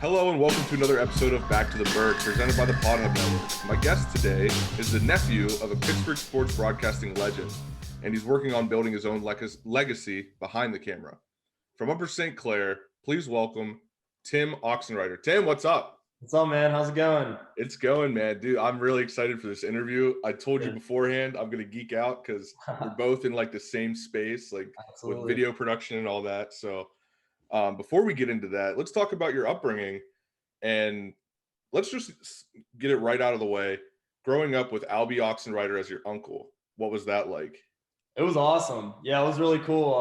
Hello and welcome to another episode of Back to the Burgh, presented by the Pod Hub Network. My guest today is the nephew of a Pittsburgh sports broadcasting legend, and he's working on building his own legacy behind the camera. From Upper St Clair, please welcome Tim Oxenreiter. Tim, what's up? What's up, man? How's it going? It's going, man. Dude, I'm really excited for this interview. I told you Good. beforehand I'm going to geek out because we're both in like the same space, like with Absolutely. video production and all that. So before we get into that, let's talk about your upbringing, and let's just get it right out of the way. Growing up with Albie Oxenreiter as your uncle, what was that like? It was awesome. Yeah, it was really cool.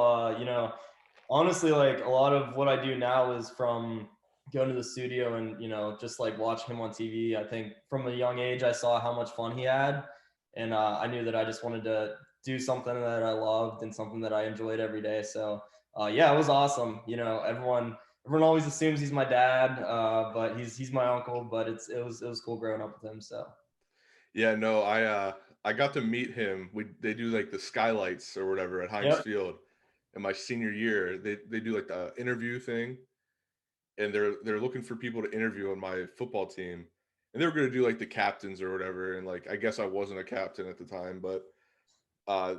Honestly, like a lot of what I do now is from going to the studio and, just like watching him on TV. I think from a young age, I saw how much fun he had. And I knew that I just wanted to do something that I loved and something that I enjoyed every day. So, yeah, it was awesome. Everyone always assumes he's my dad, but he's my uncle. But it was cool growing up with him. So. Yeah, no, I got to meet him. They do like the skylights or whatever at Heinz Yep. Field in my senior year. They do like the interview thing, and they're looking for people to interview on my football team, and they were going to do like the captains or whatever. And like I guess I wasn't a captain at the time, but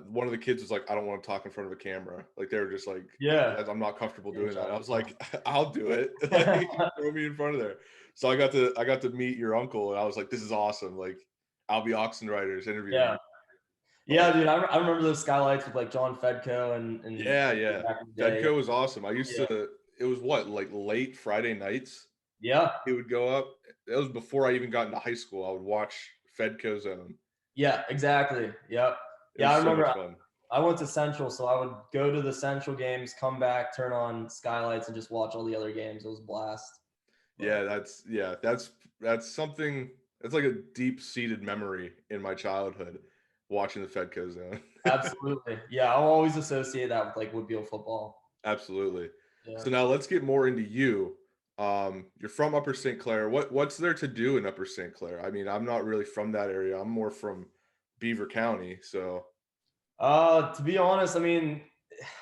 one of the kids was like, I don't want to talk in front of a camera. Like they were just like, Yeah. I'm not comfortable doing that. I was like, I'll do it. Like throw me in front of there. So I got to meet your uncle, and I was like, this is awesome. Like Albie Oxenreiter's interviewing me. Yeah. Yeah, dude, I remember those skylights with like John Fedko and Yeah. back in the day. Fedco was awesome. I used Yeah. to. It was what, like late Friday nights. Yeah. He would go up. That was before I even got into high school. I would watch Fedco Zone. Yeah, exactly. Yep. It Yeah, was I so remember much fun. I went to Central, so I would go to the Central games, come back, turn on skylights, and just watch all the other games. It was a blast. That's something that's like a deep-seated memory in my childhood, watching the Fedco Zone. Absolutely. Yeah, I'll always associate that with like Woodfield football. Absolutely. Yeah. So now let's get more into you. You're from Upper St. Clair. What's there to do in Upper St. Clair? I mean, I'm not really from that area. I'm more from Beaver County. So To be honest, I mean,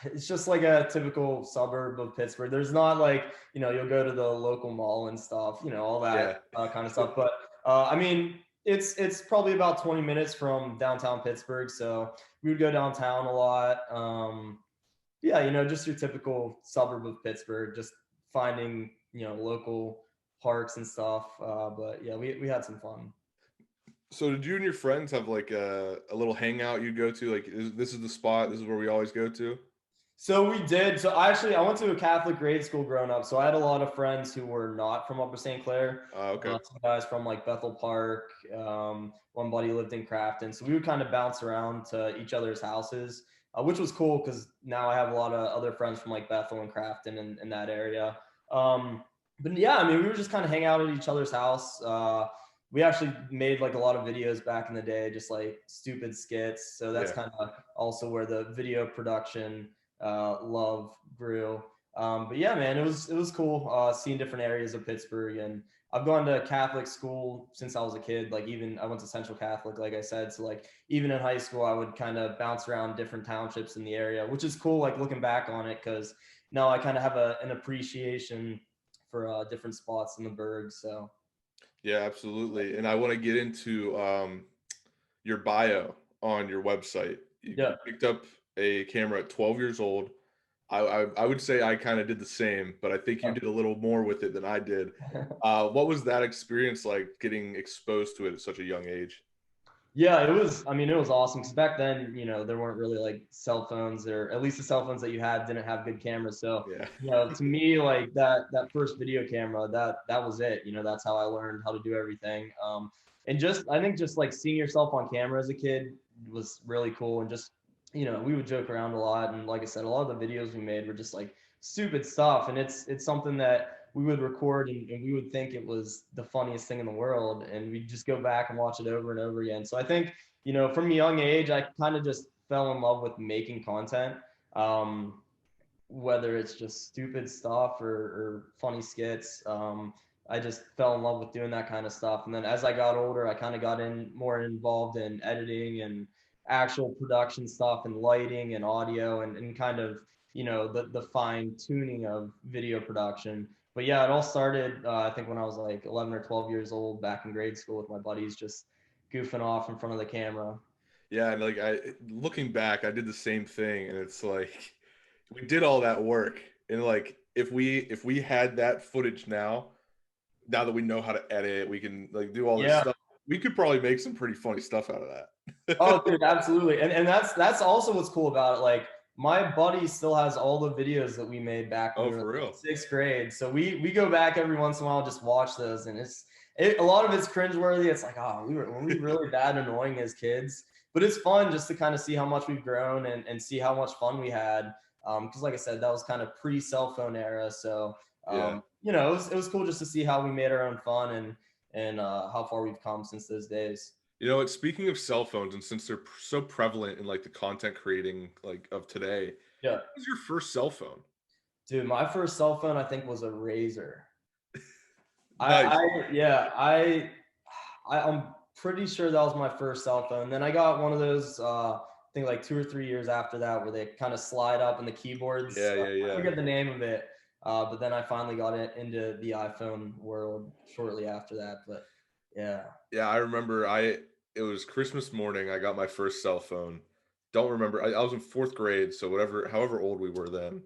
it's just like a typical suburb of Pittsburgh. There's not like, you'll go to the local mall and stuff, all yeah, that kind of stuff. But I mean, it's probably about 20 minutes from downtown Pittsburgh. So we would go downtown a lot. Yeah, just your typical suburb of Pittsburgh, just finding, local parks and stuff. But yeah, we had some fun. So did you and your friends have like a little hangout you'd go to? Like, this is the spot. This is where we always go to. So we did. So I went to a Catholic grade school growing up. So I had a lot of friends who were not from Upper St. Clair. Okay. Some guys from like Bethel Park. One buddy lived in Crafton. So we would kind of bounce around to each other's houses, which was cool because now I have a lot of other friends from like Bethel and Crafton and in that area. But yeah, I mean, we were just kind of hang out at each other's house. We actually made like a lot of videos back in the day, just like stupid skits. So that's kind of also where the video production love grew. But yeah, man, it was cool seeing different areas of Pittsburgh, and I've gone to Catholic school since I was a kid. Like even I went to Central Catholic, like I said. So like even in high school, I would kind of bounce around different townships in the area, which is cool. Like looking back on it, because now I kind of have an appreciation for different spots in the Burgh. So Yeah, absolutely. And I want to get into your bio on your website. You picked up a camera at 12 years old. I would say I kind of did the same, but I think you did a little more with it than I did. What was that experience like, getting exposed to it at such a young age? Yeah, it was awesome because back then, there weren't really like cell phones, or at least the cell phones that you had didn't have good cameras. So, to me, like that first video camera, that was it. That's how I learned how to do everything. And I think just like seeing yourself on camera as a kid was really cool. And just, we would joke around a lot. And like I said, a lot of the videos we made were just like stupid stuff. And it's something that we would record and we would think it was the funniest thing in the world, and we'd just go back and watch it over and over again. So I think, from a young age, I kind of just fell in love with making content, whether it's just stupid stuff or funny skits. I just fell in love with doing that kind of stuff. And then as I got older, I kind of got more involved in editing and actual production stuff and lighting and audio and kind of, the fine tuning of video production. But yeah, it all started, I think, when I was like 11 or 12 years old, back in grade school with my buddies, just goofing off in front of the camera. Yeah, and like looking back, I did the same thing, and it's like we did all that work, and like if we had that footage now that we know how to edit, we can like do all this Yeah. stuff. We could probably make some pretty funny stuff out of Oh, that. dude, absolutely. And that's also what's cool about it. Like my buddy still has all the videos that we made back when Oh, we were in for real? sixth grade. So we go back every once in a while, just watch those, and a lot of it's cringeworthy. It's like, oh, were we really that annoying as kids? But it's fun just to kind of see how much we've grown and see how much fun we had. Because like I said, that was kind of pre-cell phone era. So Yeah. it was cool just to see how we made our own fun and how far we've come since those days. You know what? Speaking of cell phones, and since they're so prevalent in like the content creating like of today, Yeah. what was your first cell phone? Dude, my first cell phone I think was a Razor. I, Nice. I yeah, I'm pretty sure that was my first cell phone. Then I got one of those I think like 2 or 3 years after that where they kind of slide up in the keyboards. Yeah, yeah, I yeah. forget the name of it. But then I finally got into the iPhone world shortly after that. But yeah. Yeah, I remember it was Christmas morning, I got my first cell phone. Don't remember. I was in 4th grade, so however old we were then.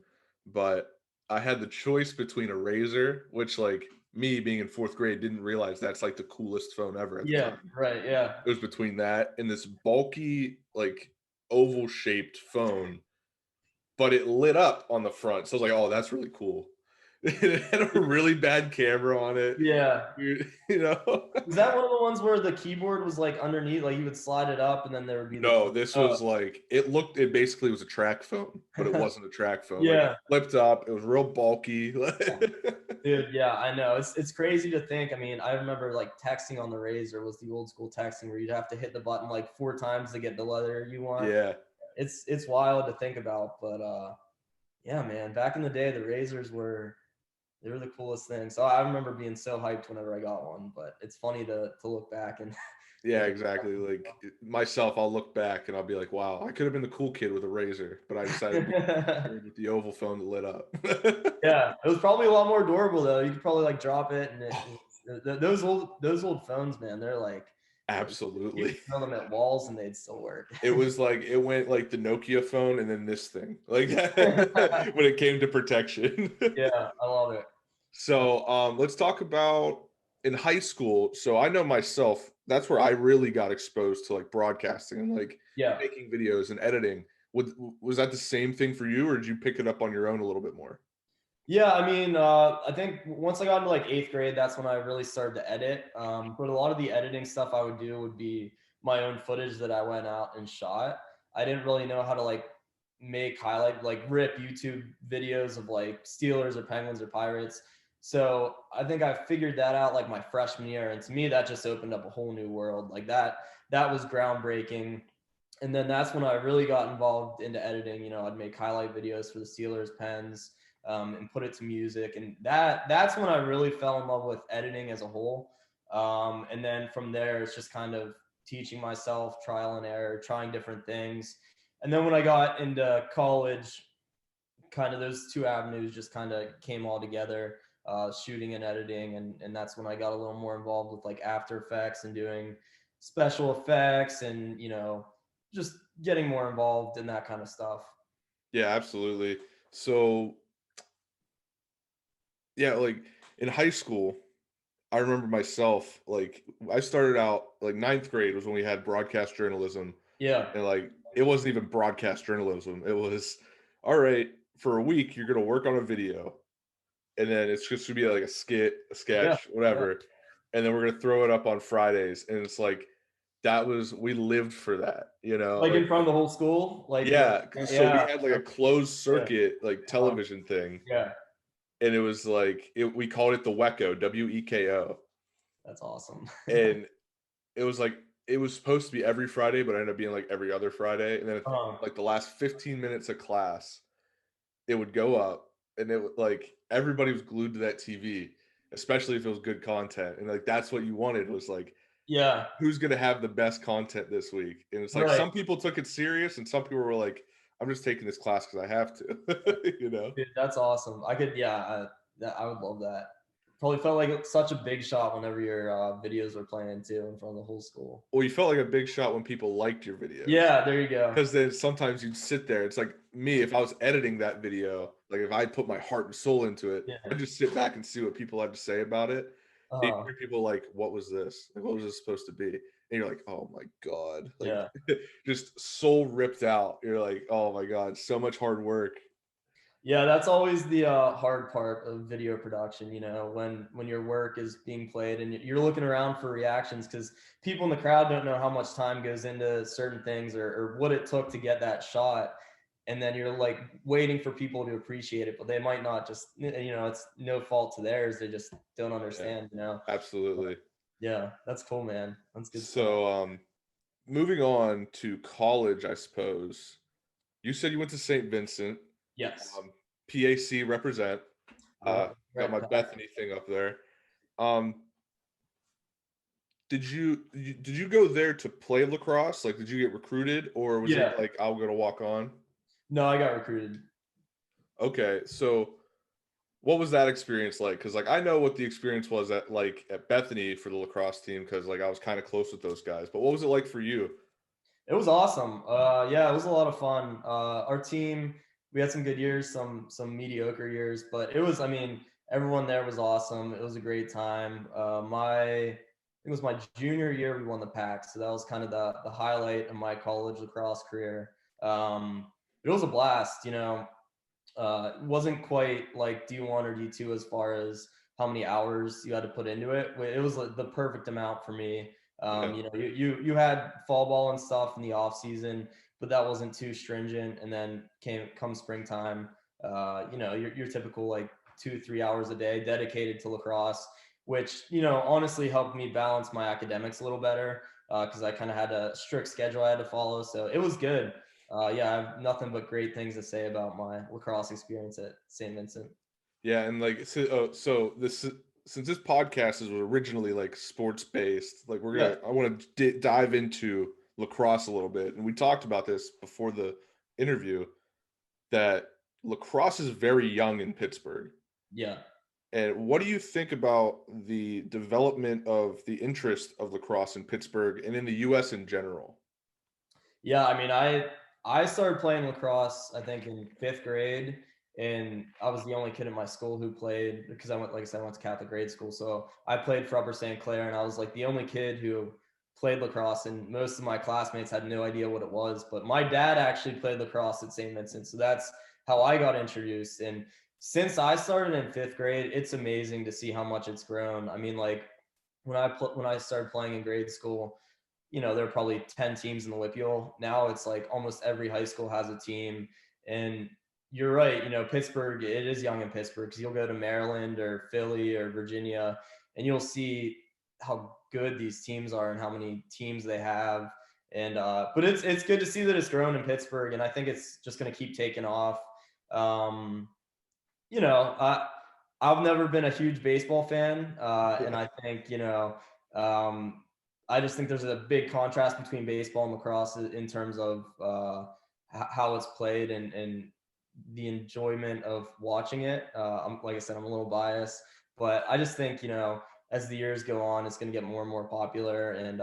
But I had the choice between a Razor, which like me being in 4th grade didn't realize that's like the coolest phone ever at the Yeah, time. right, yeah. It was between that and this bulky, like oval shaped phone, but it lit up on the front. So I was like, oh, that's really cool. It had a really bad camera on it. Yeah. You know? Was that one of the ones where the keyboard was like underneath, like you would slide it up and then there would be the No, this oh. was like it basically was a track phone, but it wasn't a track phone. Like it Yeah. flipped up, it was real bulky. Dude, yeah, I know. It's crazy to think. I mean, I remember like texting on the Razor was the old school texting where you'd have to hit the button like 4 times to get the letter you want. Yeah. It's wild to think about, but yeah, man, back in the day the Razors they were the coolest thing. So I remember being so hyped whenever I got one, but it's funny to look back and Yeah, exactly. Like myself, I'll look back and I'll be like, wow, I could have been the cool kid with a Razor, but I decided to be the cool kid with the oval phone that lit up. Yeah, it was probably a lot more durable though. You could probably like drop it and those old phones, man, they're like you could Absolutely. throw them at walls and they'd still work. It was like it went like the Nokia phone and then this thing. Like when it came to protection. Yeah, I love it. So let's talk about in high school. So I know myself, that's where I really got exposed to like broadcasting and like Yeah. making videos and editing. Was that the same thing for you, or did you pick it up on your own a little bit more? Yeah, I mean, I think once I got into like eighth grade, that's when I really started to edit. But a lot of the editing stuff I would do would be my own footage that I went out and shot. I didn't really know how to like make highlight, like rip YouTube videos of like Steelers or Penguins or Pirates. So I think I figured that out like my freshman year. And to me, that just opened up a whole new world. Like that was groundbreaking. And then that's when I really got involved into editing. I'd make highlight videos for the Steelers, Pens, and put it to music. And that's when I really fell in love with editing as a whole. And then from there, it's just kind of teaching myself, trial and error, trying different things. And then when I got into college, kind of those two avenues just kind of came all together, shooting and editing. And that's when I got a little more involved with like After Effects and doing special effects and, just getting more involved in that kind of stuff. Yeah, absolutely. So yeah, like in high school, I remember myself, like I started out like ninth grade was when we had broadcast journalism. Yeah. And like it wasn't even broadcast journalism. It was all right, for a week you're gonna work on a video, and then it's just gonna be like a skit, a Yeah. sketch, Yeah. whatever. And then we're gonna throw it up on Fridays. And it's like we lived for that, Like like in front of the whole school, like yeah. So we yeah, had like a closed yeah, circuit like television thing, yeah. and it was like we called it the Weko, WEKO. That's awesome. And it was like it was supposed to be every Friday, but it ended up being like every other Friday. And then like the last 15 minutes of class, it would go up, and it would like everybody was glued to that TV, especially if it was good content. And like that's what you wanted was like Yeah, who's gonna have the best content this week. And it's like right. some people took it serious, and some people were like, I'm just taking this class because I have to, Dude, that's awesome. I could, yeah, I would love that. Probably felt like such a big shot whenever your videos were playing too in front of the whole school. Well, you felt like a big shot when people liked your videos. Yeah, there you go. Because then sometimes you'd sit there. It's like me, if I was editing that video, like if I put my heart and soul into it, I'd just sit back and see what people had to say about it. And you hear people like, what was this? Like, what was this supposed to be? And you're like, oh my God. Like, just soul ripped out. You're like, oh my God, so much hard work. Yeah, that's always the hard part of video production, you know, when your work is being played and you're looking around for reactions, because people in the crowd don't know how much time goes into certain things or what it took to get that shot. And then you're like waiting for people to appreciate it, but they might not. Just, you know, it's no fault to theirs. They just don't understand, you know? Absolutely. But yeah, that's cool, man. That's good. So, moving on to college, I suppose. You said you went to St. Vincent. Yes. PAC represent. Got my Bethany thing up there. Did you go there to play lacrosse? Like, did you get recruited, or was it like I'll go to walk on? No, I got recruited. Okay, so what was that experience like? Because like I know what the experience was at Bethany for the lacrosse team, because like I was kind of close with those guys. But what was it like for you? It was awesome. Yeah, it was a lot of fun. Our team, we had some good years, some mediocre years, but it was, I mean, everyone there was awesome. It was a great time. It was my junior year we won the pack, so that was kind of the highlight of my college lacrosse career. It was a blast, you know. It wasn't quite like D1 or D2 as far as how many hours you had to put into it. It was like the perfect amount for me. You know, you had fall ball and stuff in the off season, but that wasn't too stringent. And then come springtime, you know, your typical like 2-3 hours a day dedicated to lacrosse, which, you know, honestly helped me balance my academics a little better, because I kind of had a strict schedule I had to follow. So it was good. Yeah, I have nothing but great things to say about my lacrosse experience at St. Vincent. Yeah, and like so this, since this podcast is originally like sports based, like I want to dive into lacrosse a little bit, and we talked about this before the interview, that lacrosse is very young in Pittsburgh. Yeah. And what do you think about the development of the interest of lacrosse in Pittsburgh and in the U.S. in general? Yeah, I mean, I started playing lacrosse, I think, in 5th grade, and I was the only kid in my school who played, because like I said, I went to Catholic grade school. So I played for Upper St. Clair, and I was like the only kid who played lacrosse, and most of my classmates had no idea what it was. But my dad actually played lacrosse at St. Vincent, so that's how I got introduced. And since I started in 5th grade, it's amazing to see how much it's grown. I mean, like when I started playing in grade school, you know, there are probably 10 teams in the WPIAL. Now it's like almost every high school has a team. And you're right, you know, Pittsburgh, it is young in Pittsburgh, because you'll go to Maryland or Philly or Virginia and you'll see how good these teams are and how many teams they have. And but it's good to see that it's grown in Pittsburgh, and I think it's just going to keep taking off. You know, I've never been a huge baseball fan, and I think, you know, I just think there's a big contrast between baseball and lacrosse in terms of how it's played and the enjoyment of watching it. Like I said, I'm a little biased, but I just think, you know, as the years go on, it's going to get more and more popular. And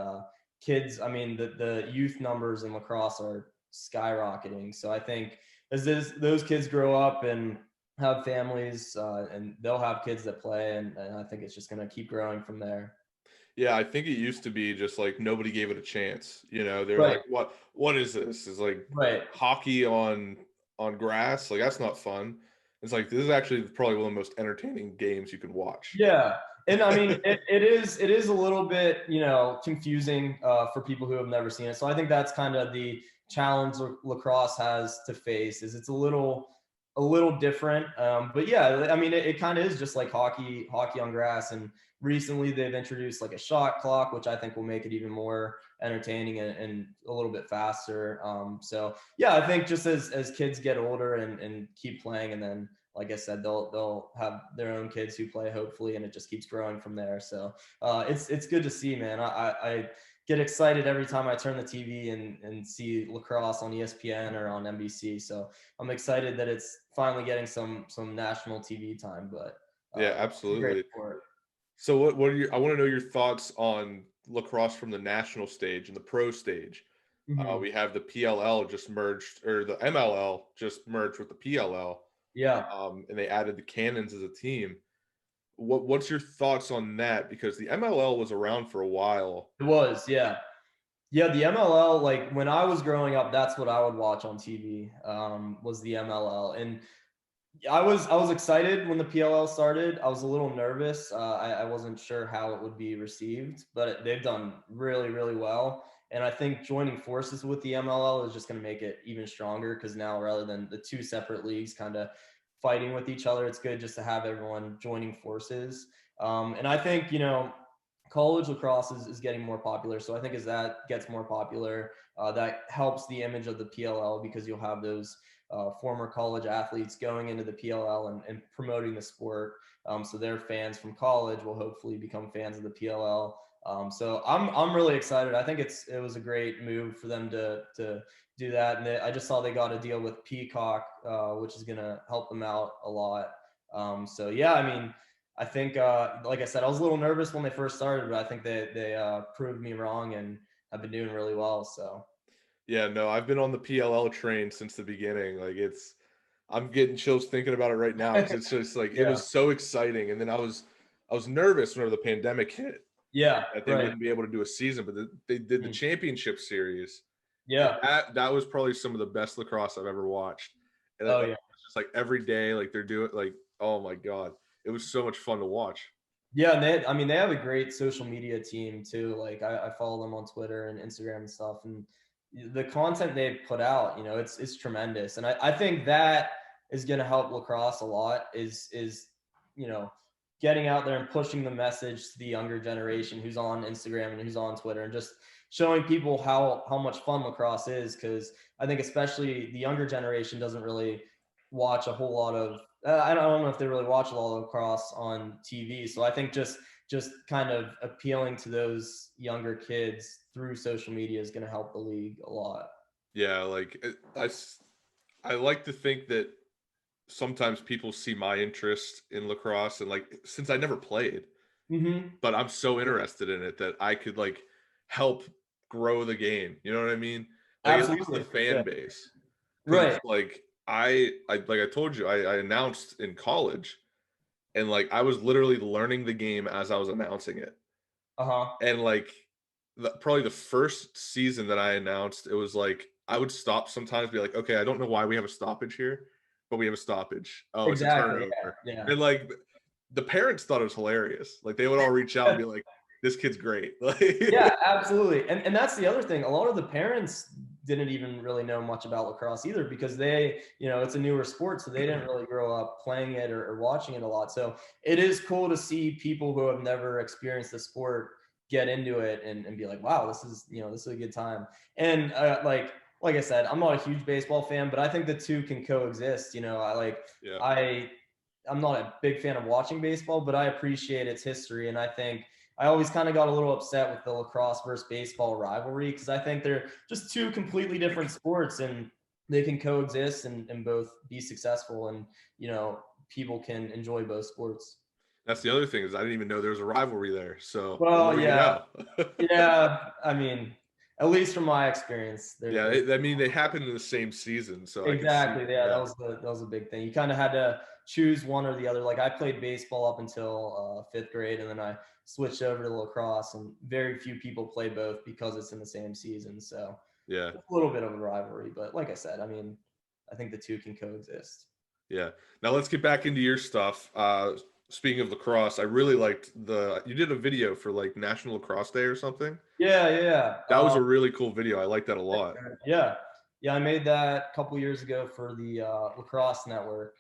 kids, I mean, the youth numbers in lacrosse are skyrocketing. So I think as those kids grow up and have families, and they'll have kids that play, and I think it's just going to keep growing from there. Yeah, I think it used to be just like nobody gave it a chance. You know, they're like, what is this? It's like hockey on grass. Like, that's not fun. It's like, this is actually probably one of the most entertaining games you can watch. Yeah. And I mean, it is a little bit, you know, confusing for people who have never seen it. So I think that's kind of the challenge lacrosse has to face, is it's a little different. But yeah, I mean, it kind of is just like hockey on grass. And recently they've introduced like a shot clock, which I think will make it even more entertaining and a little bit faster. So yeah, I think just as kids get older and keep playing, and then, like I said, they'll have their own kids who play, hopefully, and it just keeps growing from there. So it's good to see, man. I get excited every time I turn the TV and see lacrosse on ESPN or on NBC. So I'm excited that it's finally getting some national TV time. But Yeah, It's a great absolutely. sport. So what are your I want to know your thoughts on lacrosse from the national stage and the pro stage. Mhm. We have the PLL just merged, or the MLL just merged with the PLL, Yeah, and they added the Cannons as a team. What's your thoughts on that? Because the MLL was around for a while. it was. Yeah. Yeah, the MLL, like when I was growing up, that's what I would watch on TV, was the MLL. And I was excited when the PLL started. I was a little nervous. I wasn't sure how it would be received, but they've done really, really well. And I think joining forces with the MLL is just going to make it even stronger because now rather than the two separate leagues kind of fighting with each other, it's good just to have everyone joining forces. And I think, college lacrosse is getting more popular. So I think as that gets more popular, that helps the image of the PLL because you'll have those former college athletes going into the PLL and promoting the sport. So their fans from college will hopefully become fans of the PLL. So I'm really excited. I think it was a great move for them to do that. And I just saw they got a deal with Peacock, which is going to help them out a lot. So yeah, I mean, I think, like I said, I was a little nervous when they first started, but I think they proved me wrong and have been doing really well. So Yeah, no, I've been on the PLL train since the beginning. Like I'm getting chills thinking about it right now because it's just like it yeah, was so exciting, and then I was nervous whenever the pandemic hit yeah, that they right, wouldn't be able to do a season, but they did the mm, championship series, and yeah, that was probably some of the best lacrosse I've ever watched. And oh like yeah. it's just like every day, like they're doing like oh my god, it was so much fun to watch. Yeah, and I mean, they have a great social media team too. Like I follow them on Twitter and Instagram and stuff, and the content they put out, it's tremendous. And I think that is going to help lacrosse a lot. Is you know, getting out there and pushing the message to the younger generation who's on Instagram and who's on Twitter, and just showing people how much fun lacrosse is. Because I think especially the younger generation doesn't really watch a whole lot of I don't know if they really watch a lot of lacrosse on TV. So I think just kind of appealing to those younger kids through social media is going to help the league a lot. Yeah, like I like to think that sometimes people see my interest in lacrosse and like since I never played, Mm-hmm. but I'm so interested in it that I could like help grow the game. You know what I mean? Like at least the Absolutely. Yeah. fan base. Because Right. like I like I told you, I announced in college and like I was literally learning the game as I was announcing it. Uh huh. And like probably the first season that I announced, it was like I would stop sometimes, be like, okay, I don't know why we have a stoppage here, but we have a stoppage. Oh, it's a Exactly. turnover. Yeah. Yeah. And like the parents thought it was hilarious. Like they would all reach out and be like, this kid's great. Yeah, Like absolutely. And that's the other thing. A lot of the parents didn't even really know much about lacrosse either because it's a newer sport, so they didn't really grow up playing it or watching it a lot. So it is cool to see people who have never experienced the sport get into it and be like, wow, this is a good time. And like I said, I'm not a huge baseball fan, but I think the two can coexist. yeah. I I'm not a big fan of watching baseball, but I appreciate its history, and I think I always kind of got a little upset with the lacrosse versus baseball rivalry because I think they're just two completely different sports and they can coexist and both be successful and people can enjoy both sports. That's the other thing is I didn't even know there was a rivalry there. So the Well, more you yeah, know. yeah. I mean, at least from my experience, Yeah, there's I mean they happened in the same season, so I could see. exactly, yeah. That Yeah, was a big thing. You kind of had to choose one or the other. Like I played baseball up until fifth grade, and then I switched over to lacrosse. And very few people play both because it's in the same season. So yeah, it's a little bit of a rivalry, but like I said, I mean, I think the two can coexist. yeah. Now let's get back into your stuff. Speaking of lacrosse, I really liked you did a video for like National Lacrosse Day or something. Yeah, yeah, yeah. That was a really cool video. I like that a lot. Yeah, yeah. I made that a couple years ago for the Lacrosse Network.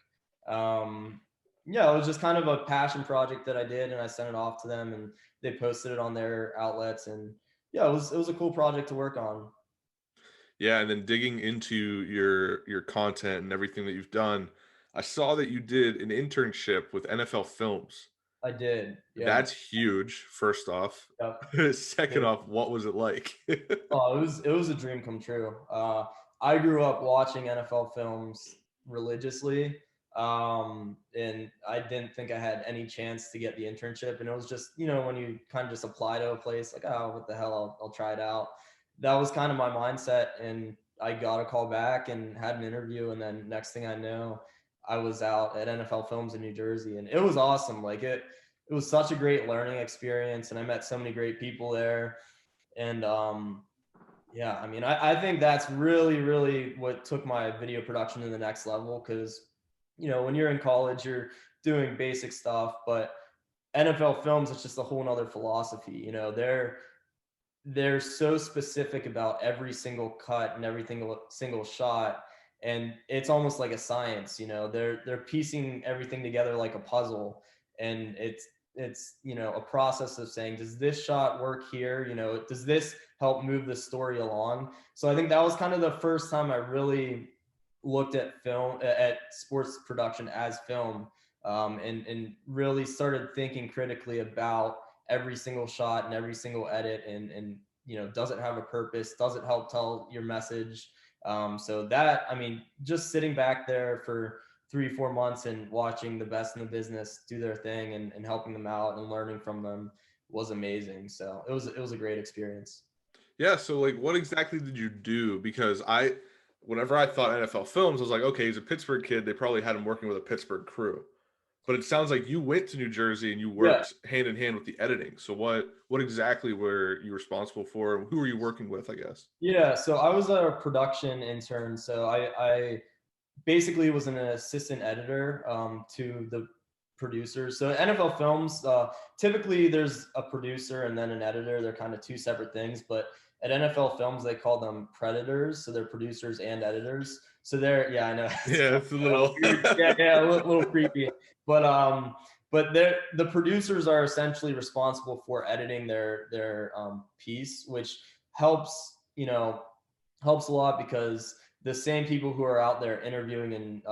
Um, yeah, it was just kind of a passion project that I did, and I sent it off to them, and they posted it on their outlets, and yeah, it was a cool project to work on. Yeah, and then digging into your content and everything that you've done, I saw that you did an internship with NFL Films. I did, yeah. That's huge, first off. Yep. Second It- off, what was it like? Oh, it was a dream come true. I grew up watching NFL films religiously. And I didn't think I had any chance to get the internship. And it was just, you know, when you kind of just apply to a place, like, oh, what the hell, I'll try it out. That was kind of my mindset. And I got a call back and had an interview. And then next thing I know, I was out at NFL Films in New Jersey, and it was awesome. Like it was such a great learning experience, and I met so many great people there. And yeah, I mean, I think that's really, really what took my video production to the next level. Because, you know, when you're in college, you're doing basic stuff, but NFL Films, it's just a whole nother philosophy. You know, they're so specific about every single cut and every single shot, and it's almost like a science. You know, they're piecing everything together like a puzzle, and it's you know, a process of saying, does this shot work here? You know, does this help move the story along? So I think that was kind of the first time I really looked at film, at sports production as film, and really started thinking critically about every single shot and every single edit, and you know, does it have a purpose? Does it help tell your message? So that, I mean, just sitting back there for 3 4 months and watching the best in the business do their thing, and helping them out and learning from them was amazing. So it was a great experience. Yeah, so like what exactly did you do? Because whenever I thought NFL Films, I was like, okay, he's a Pittsburgh kid. They probably had him working with a Pittsburgh crew. But it sounds like you went to New Jersey and you Yeah. worked hand in hand with the editing. So what exactly were you responsible for? And who were you working with, I guess? Yeah. So I was a production intern. So I basically was an assistant editor, to the producers. So NFL Films, typically there's a producer and then an editor. They're kind of two separate things, but at NFL Films they call them predators. So they're producers and editors. So they're, yeah, I know. Yeah, it's a little Yeah, a little creepy. But the producers are essentially responsible for editing their piece, which helps, you know, helps a lot, because the same people who are out there interviewing and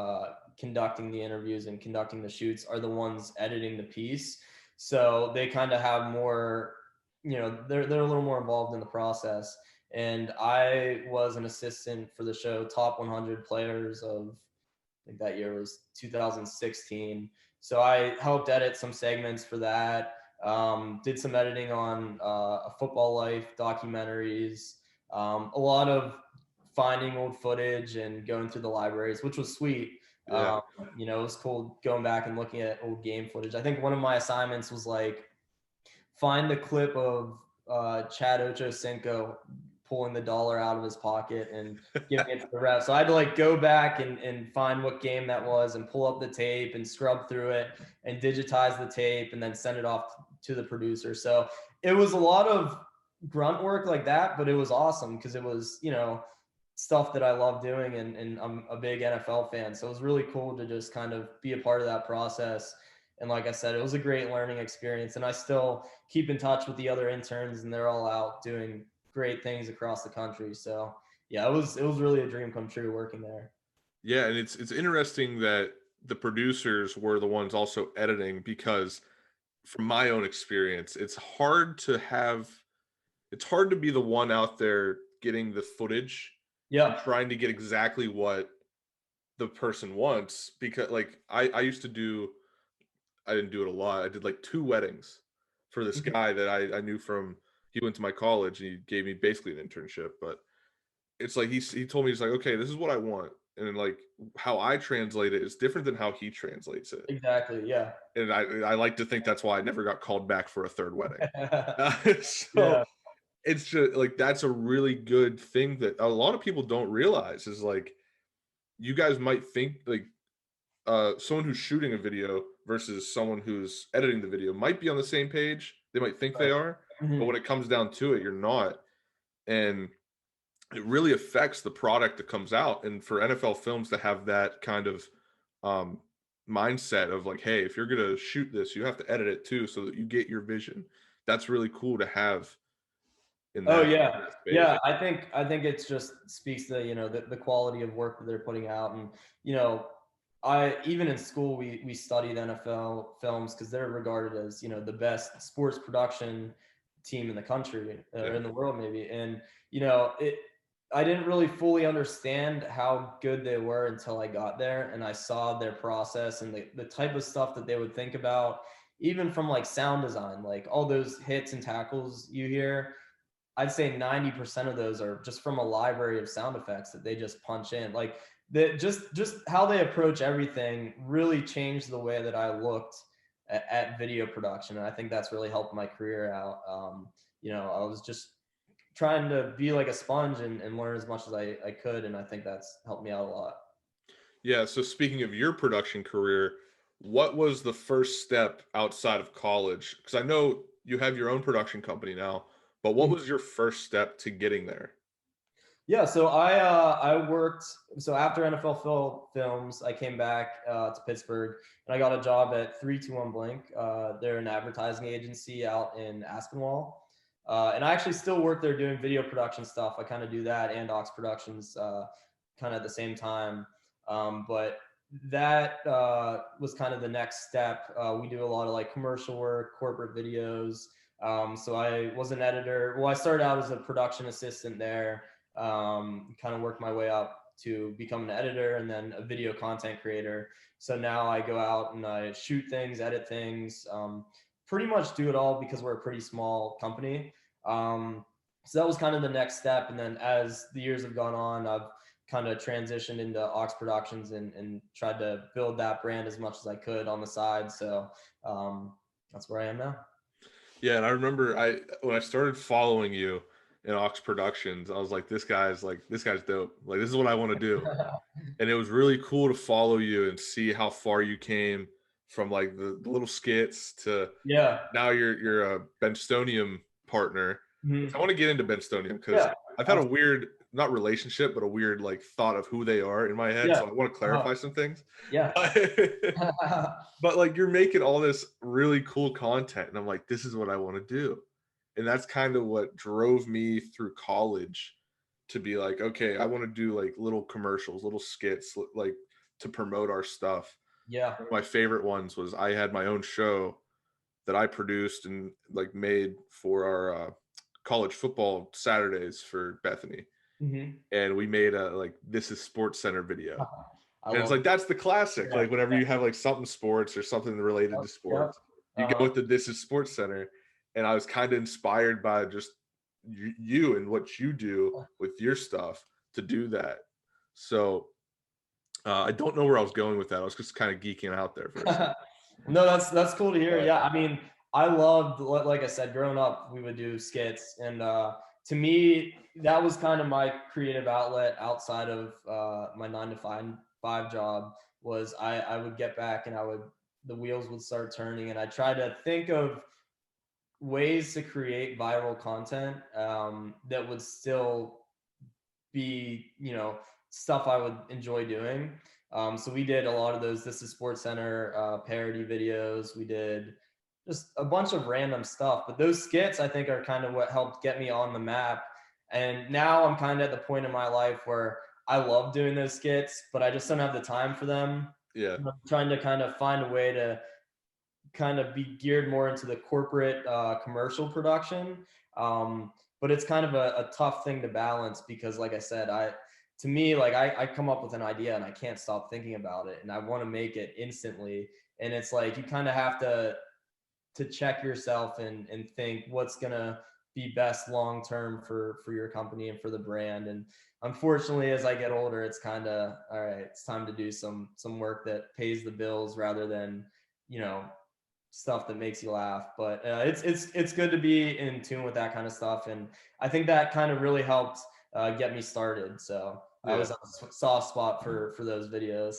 conducting the interviews and conducting the shoots are the ones editing the piece. So they kind of have more, you know, they're a little more involved in the process. And I was an assistant for the show Top 100 Players of, I think that year was 2016. So I helped edit some segments for that. Did some editing on a Football Life documentaries. A lot of finding old footage and going through the libraries, which was sweet. yeah. You know, it was cool going back and looking at old game footage. I think one of my assignments was like, find the clip of Chad Ochocinco pulling the dollar out of his pocket and giving it to the ref. So I had to like go back and find what game that was and pull up the tape and scrub through it and digitize the tape and then send it off to the producer. So it was a lot of grunt work like that, but it was awesome because it was, you know, stuff that I love doing, and I'm a big NFL fan. So it was really cool to just kind of be a part of that process. And like I said, it was a great learning experience, and I still keep in touch with the other interns, and they're all out doing great things across the country. So yeah, it was really a dream come true working there. Yeah, and it's interesting that the producers were the ones also editing, because from my own experience, it's hard to be the one out there getting the footage and Yeah. trying to get exactly what the person wants, because like I used to do, I didn't do it a lot. I did like 2 weddings for this Mhm. guy that I knew from, he went to my college and he gave me basically an internship. But it's like he told me, he's like, okay, this is what I want. And then like how I translate it is different than how he translates it. Exactly. Yeah. And I like to think that's why I never got called back for a third wedding. So Yeah. it's just like that's a really good thing that a lot of people don't realize, is like you guys might think like someone who's shooting a video versus someone who's editing the video might be on the same page. They might think they Right. are, but Mhm. when it comes down to it, you're not. And it really affects the product that comes out. And for NFL Films to have that kind of um, mindset of like, hey, if you're gonna shoot this, you have to edit it too, so that you get your vision. That's really cool to have in Oh in yeah. that space. Yeah. I think it's just speaks to, you know, the quality of work that they're putting out. And, you know, I, even in school, we studied NFL Films because they're regarded as, you know, the best sports production team in the country, or Yeah. in the world maybe. And, you know, I didn't really fully understand how good they were until I got there and I saw their process and the type of stuff that they would think about, even from like sound design, like all those hits and tackles you hear. I'd say 90% of those are just from a library of sound effects that they just punch in. Like that, just how they approach everything really changed the way that I looked at video production, and I think that's really helped my career out. I was just trying to be like a sponge and learn as much as I could, and I think that's helped me out a lot. Yeah. So speaking of your production career, what was the first step outside of college? Because I know you have your own production company now, but what was your first step to getting there? Yeah, so I worked. So after NFL Films, I came back to Pittsburgh and I got a job at 321 Blink. They're an advertising agency out in Aspinwall, and I actually still work there doing video production stuff. I kind of do that and Ox Productions kind of at the same time. But that was kind of the next step. We do a lot of like commercial work, corporate videos. So I was an editor. Well, I started out as a production assistant there, kind of worked my way up to become an editor and then a video content creator. So now I go out and I shoot things, edit things, pretty much do it all because we're a pretty small company. So that was kind of the next step. And then as the years have gone on, I've kind of transitioned into Ox Productions and tried to build that brand as much as I could on the side. So that's where I am now. Yeah, and I remember when I started following you in Ox Productions, I was like, this guy's dope. Like, this is what I want to do. And it was really cool to follow you and see how far you came from like the little skits to Yeah. now you're a Bensonium partner. Mhm. I want to get into Bensonium because Yeah. I've had a weird, not relationship, but a weird like thought of who they are in my head. Yeah. So I want to clarify some things. Yeah. But like you're making all this really cool content, and I'm like, this is what I want to do. And that's kind of what drove me through college to be like, okay, I want to do like little commercials, little skits, like to promote our stuff. Yeah. One of my favorite ones was I had my own show that I produced and like made for our college football Saturdays for Bethany. Mm-hmm. And we made a like This Is Sports Center video. I And it's love like that's the classic. yeah, Like whenever you have like something sports or something related to yeah. sports, you go with the This Is Sports Center. And I was kind of inspired by just you and what you do with your stuff to do that. So I don't know where I was going with that. I was just kind of geeking out there for a second. No, that's cool to hear. Yeah, I mean, I loved, like I said, growing up, we would do skits, and to me, that was kind of my creative outlet outside of my 9 to 5 job. Was I would get back and the wheels would start turning, and I try to think of ways to create viral content that would still be, stuff I would enjoy doing. So we did a lot of those This Is Sports Center parody videos. We did just a bunch of random stuff. But those skits, I think, are kind of what helped get me on the map. And now I'm kind of at the point in my life where I love doing those skits, but I just don't have the time for them. Yeah. I'm trying to kind of find a way to kind of be geared more into the corporate commercial production. But it's kind of a tough thing to balance because, like I said, to me, like I come up with an idea and I can't stop thinking about it and I want to make it instantly. And it's like you kind of have to check yourself and think what's gonna be best long term for your company and for the brand. And unfortunately, as I get older, it's kind of all right. It's time to do some work that pays the bills rather than stuff that makes you laugh. But it's good to be in tune with that kind of stuff, and I think that kind of really helped get me started. So I was on a soft spot for those videos.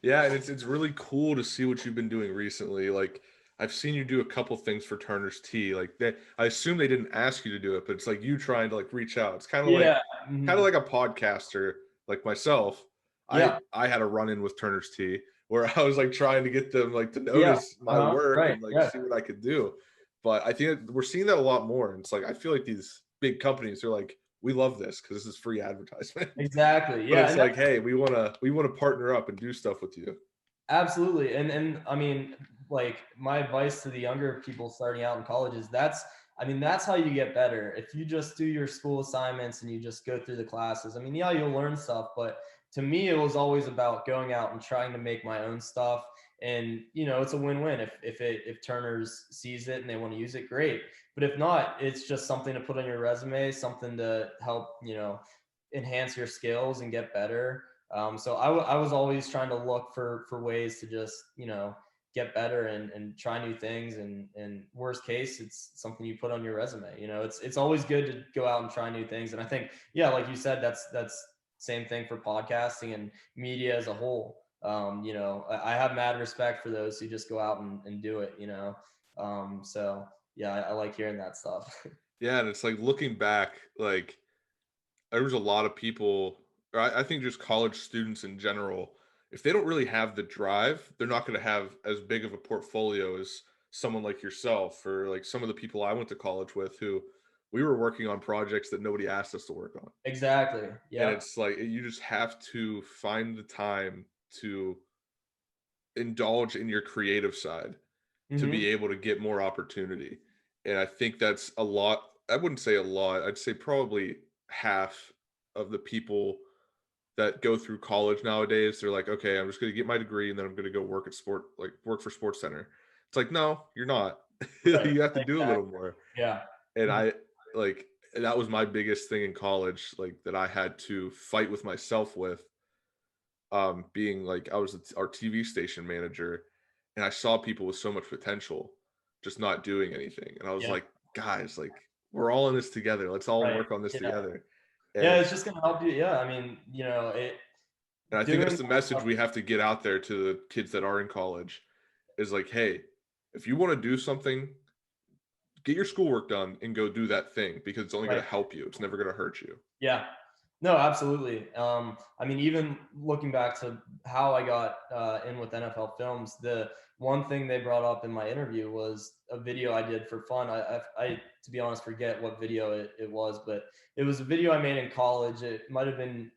Yeah, and it's really cool to see what you've been doing recently. Like I've seen you do a couple things for Turner's Tea. Like I assume they didn't ask you to do it, but it's like you trying to like reach out. It's kind of like kind of like a podcaster like myself. Yeah. I had a run in with Turner's Tea where I was like trying to get them like to notice my work and like see what I could do. But I think we're seeing that a lot more. And it's like I feel like these big companies are like, we love this because this is free advertisement. Exactly. Yeah. But it's like, hey, we wanna partner up and do stuff with you. Absolutely. And I mean, like my advice to the younger people starting out in college is I mean, that's how you get better. If you just do your school assignments and you just go through the classes, I mean, yeah, you'll learn stuff, but to me, it was always about going out and trying to make my own stuff. And, you know, it's a win-win. If Turner's sees it and they want to use it, great. But if not, it's just something to put on your resume, something to help, you know, enhance your skills and get better. So I was always trying to look for ways to just, you know, get better and try new things. And worst case, it's something you put on your resume. You know, it's always good to go out and try new things. And I think, yeah, like you said, that's same thing for podcasting and media as a whole. You know, I have mad respect for those who just go out and do it, you know? So yeah, I like hearing that stuff. Yeah, and it's like looking back, like there was a lot of people, or I think just college students in general, if they don't really have the drive, they're not going to have as big of a portfolio as someone like yourself, or like some of the people I went to college with who we were working on projects that nobody asked us to work on. Exactly. And Yeah. it's like you just have to find the time to indulge in your creative side to be Mm-hmm. able to get more opportunity. And I think that's a lot. I wouldn't say a lot. I'd say probably half of the people that go through college nowadays, they're like, okay, I'm just going to get my degree and then I'm going to go work at work for Sports Center. It's like, no, you're not. Right. You have to do a little Exactly. more. Yeah. And Mhm. like, that was my biggest thing in college, like that I had to fight with myself with, being like, I was our TV station manager and I saw people with so much potential just not doing anything. And I was Yeah. like, guys, like we're all in this together. Let's all Right. work on this Yeah. together. Yeah. And It's just gonna help you. Yeah. I mean, you know, I think that's doing the that message stuff. we have to get out there to the kids that are in college is like, hey, if you want to do something, get your schoolwork done and go do that thing because it's only going Right. to help you. It's never going to hurt you. Yeah. No, absolutely. I mean, even looking back to how I got in with NFL Films, the one thing they brought up in my interview was a video I did for fun. To be honest, forget what video it was, but it was a video I made in college. It might have been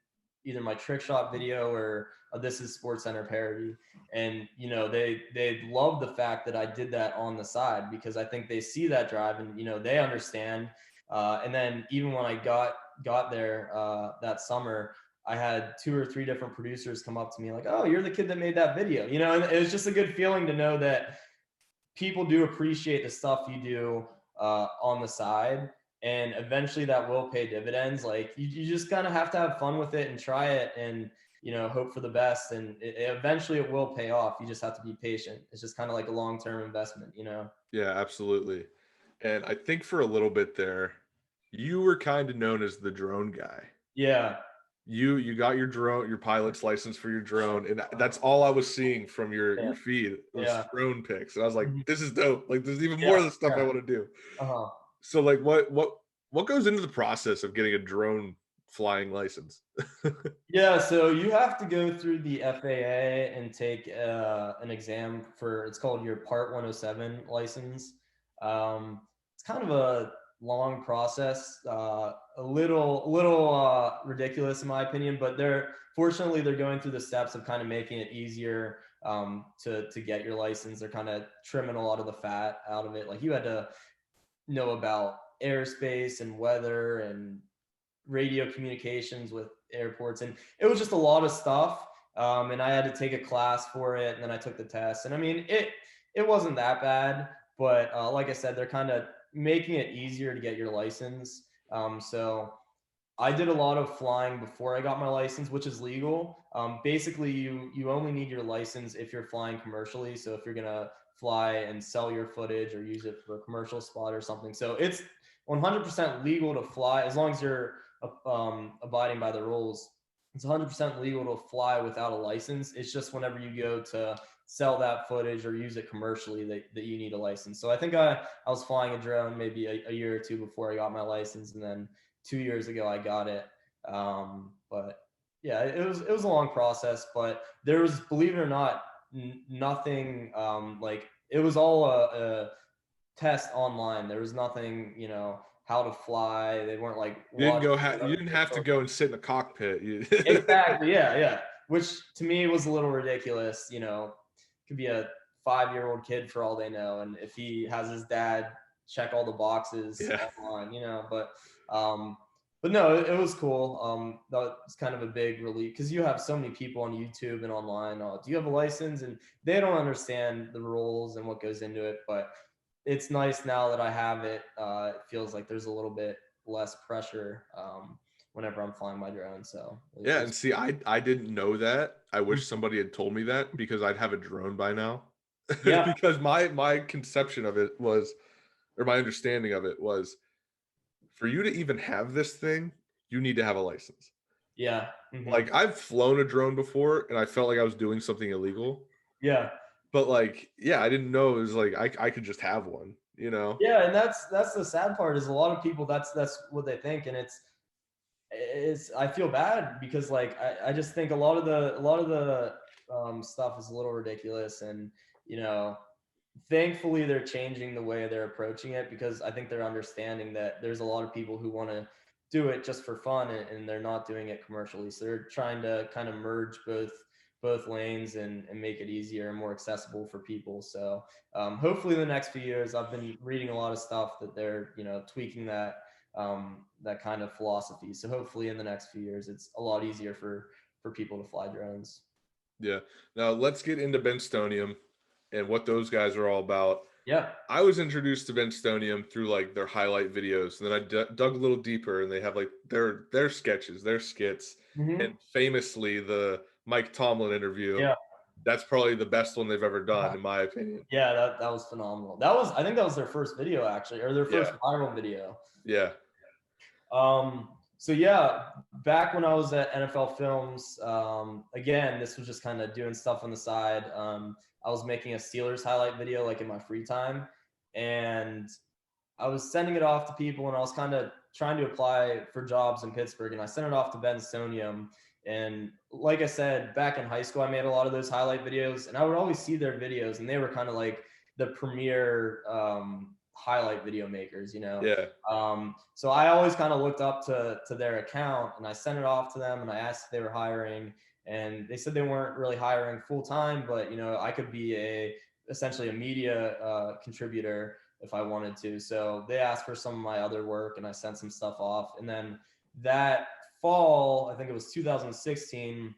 either my trick shot video or This Is Sports Center parody. And you know, they love the fact that I did that on the side because I think they see that drive and you know they understand. And then even when I got there that summer, I had 2 or 3 different producers come up to me like, "Oh, you're the kid that made that video," you know. And it was just a good feeling to know that people do appreciate the stuff you do on the side, and eventually that will pay dividends. Like you just kind of have to have fun with it and try it, and you know, hope for the best, and eventually it will pay off. You just have to be patient. It's just kind of like a long-term investment, you know. Yeah, absolutely. And I think for a little bit there, you were kind of known as the drone guy. Yeah. You got your drone, your pilot's license for your drone, and that's all I was seeing from Yeah. your feed was Yeah. drone pics. And I was like, Mhm. this is dope. Like there's even more Yeah. of the stuff I Yeah. want to do. Uh-huh. So like what goes into the process of getting a drone flying license? Yeah, so you have to go through the FAA and take an exam for it's called your Part 107 license. It's kind of a long process, a little ridiculous in my opinion, but they're going through the steps of kind of making it easier to get your license. They're kind of trimming a lot of the fat out of it. Like you had to know about airspace and weather and radio communications with airports, and it was just a lot of stuff. And I had to take a class for it, and then I took the test. And I mean, it wasn't that bad, but like I said, they're kind of making it easier to get your license. So I did a lot of flying before I got my license, which is legal. Basically, you only need your license if you're flying commercially. So if you're gonna fly and sell your footage or use it for a commercial spot or something, so it's 100% legal to fly as long as you're abiding by the rules. It's 100% legal to fly without a license. It's just whenever you go to sell that footage or use it commercially that you need a license. So I think I was flying a drone maybe a year or two before I got my license, and then 2 years ago I got it. But yeah, it was a long process, but there was, believe it or not, nothing like it was all a test online. There was nothing, you know, how to fly. They weren't like watching You didn't have to go and sit in a cockpit. exactly. Yeah, yeah. Which to me was a little ridiculous. You know, could be a 5-year-old kid for all they know, and if he has his dad check all the boxes Yeah. online, but no, it was cool. That was kind of a big relief because you have so many people on YouTube and online. Do you have a license? And they don't understand the rules and what goes into it. But it's nice now that I have it. It feels like there's a little bit less pressure whenever I'm flying my drone. So Yeah, and see, I didn't know that. I wish Mhm. somebody had told me that because I'd have a drone by now. Yeah, Because my conception of it was, or my understanding of it was, for you to even have this thing, you need to have a license. yeah, Like, I've flown a drone before, and I felt like I was doing something illegal. yeah. But like, yeah, I didn't know it was like I could just have one, you know? Yeah, and that's the sad part is a lot of people that's what they think, and it's I feel bad because like I just think a lot of the stuff is a little ridiculous, and you know thankfully they're changing the way they're approaching it because I think they're understanding that there's a lot of people who want to do it just for fun, and they're not doing it commercially, so they're trying to kind of merge both lanes and make it easier and more accessible for people. So hopefully in the next few years, I've been reading a lot of stuff that they're tweaking that kind of philosophy. So hopefully in the next few years, it's a lot easier for people to fly drones. Yeah. Now let's get into Bensonium and what those guys are all about. Yeah. I was introduced to Bensonium through like their highlight videos, and then I dug a little deeper, and they have like their sketches, their skits, and Hmm. famously the Mike Tomlin interview. Yeah. That's probably the best one they've ever done, in my opinion. Yeah, that was phenomenal. I think that was their first video actually, or their first Yeah, viral video. yeah, So yeah, back when I was at NFL Films, again, this was just kind of doing stuff on the side. I was making a Steelers highlight video like in my free time, and I was sending it off to people, and I was kind of trying to apply for jobs in Pittsburgh, and I sent it off to Bensonium. And like I said, back in high school, I made a lot of those highlight videos, and I would always see their videos, and they were kind of like the premier highlight video makers. yeah, So I always kind of looked up to their account, and I sent it off to them, and I asked if they were hiring, and they said they weren't really hiring full time, but I could be essentially a media contributor if I wanted to. So they asked for some of my other work, and I sent some stuff off. And then that fall, I think it was 2016,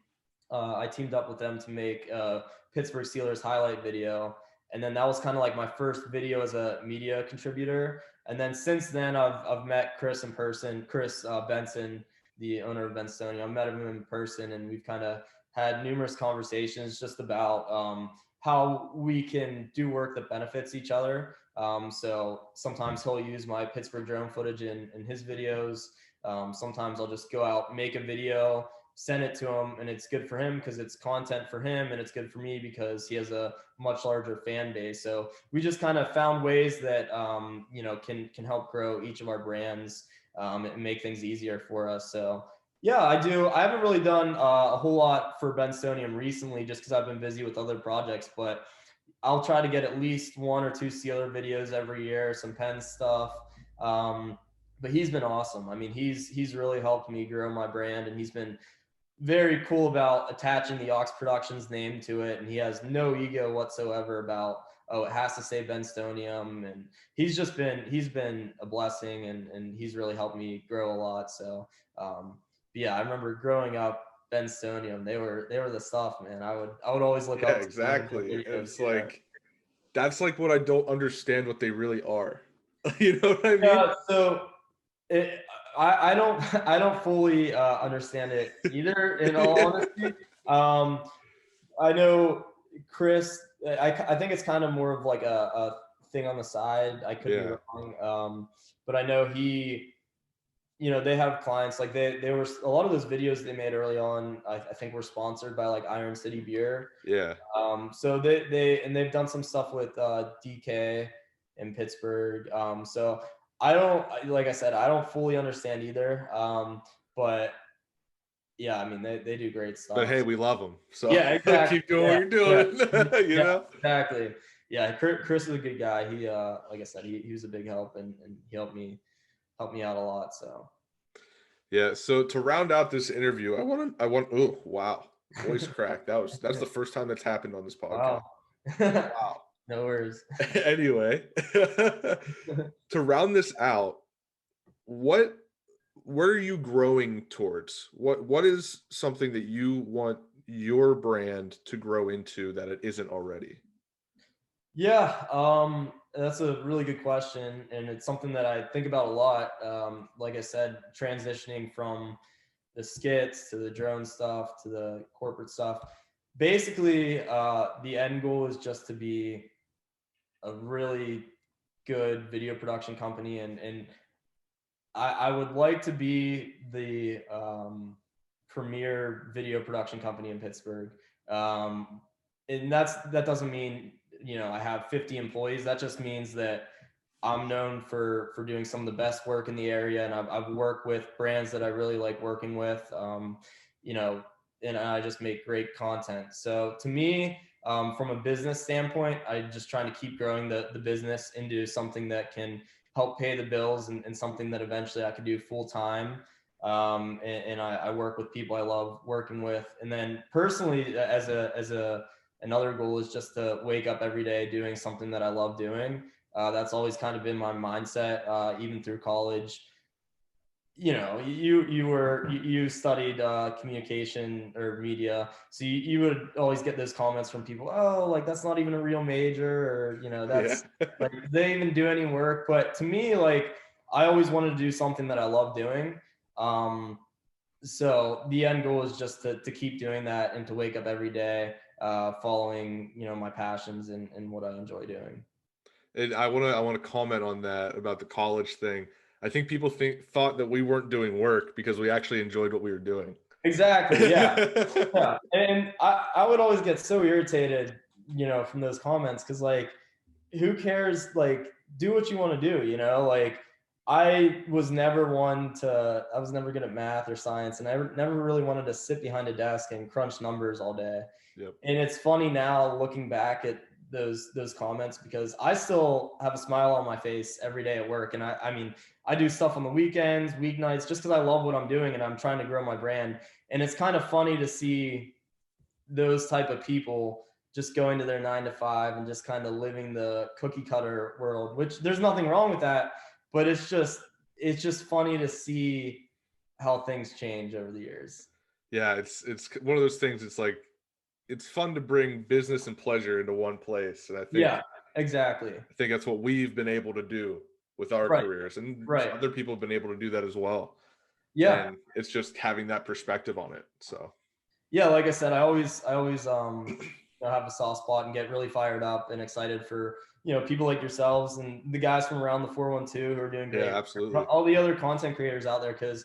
I teamed up with them to make a Pittsburgh Steelers highlight video. And then that was kind of like my first video as a media contributor. And then since then, I've met Chris in person, Chris Benson, the owner of Bensonium. I met him in person, and we've kind of had numerous conversations just about how we can do work that benefits each other. So sometimes he'll use my Pittsburgh drone footage in his videos. Sometimes I'll just go out, make a video, send it to him, and it's good for him because it's content for him, and it's good for me because he has a much larger fan base. So we just kind of found ways that can help grow each of our brands and make things easier for us. So yeah, I do. I haven't really done a whole lot for Bensonium recently just because I've been busy with other projects, but I'll try to get at least 1 or 2 Steeler videos every year, some Penn stuff. But he's been awesome. I mean, he's really helped me grow my brand, and he's been very cool about attaching the Ox Productions name to it, and he has no ego whatsoever about, oh, it has to say Bensonium. And he's been a blessing, and he's really helped me grow a lot. So yeah, I remember growing up, Bensonium, they were the stuff, man. I would always look yeah, up to them in exactly. their And videos. it's Yeah. like that's like what I don't understand what they really are. You know what I mean? Yeah, so it, I don't fully understand it either. In all honesty, I know Chris. I think it's kind of more of like a thing on the side. I could be Yeah, wrong, but I know they have clients like they were a lot of those videos they made early on. I think were sponsored by like Iron City Beer. yeah, So they've done some stuff with DK in Pittsburgh. So I don't, like I said, I don't fully understand either. But yeah, I mean, they do great but stuff. hey, we love them, so Yeah, exactly. keep doing what Yeah, you're yeah, doing. You yeah, know? exactly. Yeah, Chris is a good guy. He, like I said, he was a big help, and he helped me out a lot. So Yeah. So to round out this interview, I want. Oh wow, voice crack. That's the first time that's happened on this podcast. wow. Wow. No worries. Anyway, to round this out, what are you growing towards? What is something that you want your brand to grow into that it isn't already? Yeah, that's a really good question, and it's something that I think about a lot. Like I said, transitioning from the skits to the drone stuff to the corporate stuff. Basically, the end goal is just to be a really good video production company, and I would like to be the premier video production company in Pittsburgh. And that doesn't mean, I have 50 employees. That just means that I'm known for doing some of the best work in the area, and I've worked with brands that I really like working with. You know, and I just make great content. So to me, from a business standpoint, I'm just trying to keep growing the business into something that can help pay the bills, and something that eventually I could do full time. And I work with people I love working with. And then personally, another goal is just to wake up every day doing something that I love doing. That's always kind of been my mindset, even through college. You studied communication or media, so you would always get those comments from people, oh, like that's not even a real major, or that's like, they even do any work. But to me, like, I always wanted to do something that I love doing. So the end goal is just to keep doing that, and to wake up every day following my passions and what I enjoy doing. And I want to comment on that about the college thing. I think people thought that we weren't doing work because we actually enjoyed what we were doing. Exactly. Yeah. Yeah. And I would always get so irritated, from those comments, because, like, who cares? Like, do what you want to do, like, I was never good at math or science, and I never really wanted to sit behind a desk and crunch numbers all day. Yep. And it's funny now looking back at those comments, because I still have a smile on my face every day at work. And I mean, I do stuff on the weekends, weeknights, just because I love what I'm doing and I'm trying to grow my brand. And it's kind of funny to see those type of people just going to their 9 to 5 and just kind of living the cookie cutter world, which there's nothing wrong with that, but it's just funny to see how things change over the years. Yeah, it's one of those things. It's like, it's fun to bring business and pleasure into one place. And I think, yeah, exactly. I think that's what we've been able to do with our careers, and other people have been able to do that as well. Yeah. And it's just having that perspective on it. So yeah, like I said, I always have a soft spot and get really fired up and excited for, people like yourselves and the guys from around the 412 who are doing great. Yeah, absolutely. All the other content creators out there, because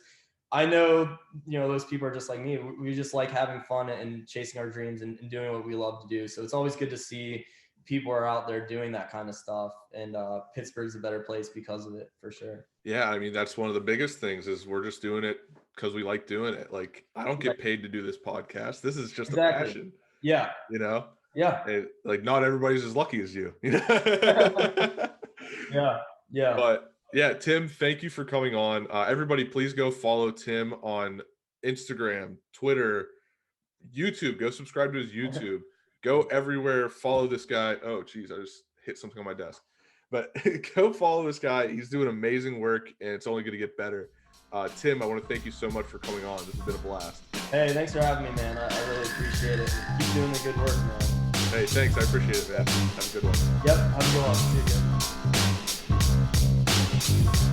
I know, those people are just like me. We just like having fun and chasing our dreams and doing what we love to do. So it's always good to see people are out there doing that kind of stuff. And Pittsburgh's a better place because of it, for sure. Yeah, I mean, that's one of the biggest things, is we're just doing it because we like doing it. Like, I don't get paid to do this podcast. This is just a passion. Yeah. Yeah. Like, not everybody's as lucky as you. Yeah. But yeah, Tim, thank you for coming on. Everybody, please go follow Tim on Instagram, Twitter, YouTube. Go subscribe to his YouTube. Go everywhere. Follow this guy. Oh, geez, I just hit something on my desk. But go follow this guy. He's doing amazing work, and it's only going to get better. Tim, I want to thank you so much for coming on. This has been a blast. Hey, thanks for having me, man. I really appreciate it. Keep doing the good work, man. Hey, thanks. I appreciate it, man. Have a good one. Yep, have a good one. See you again.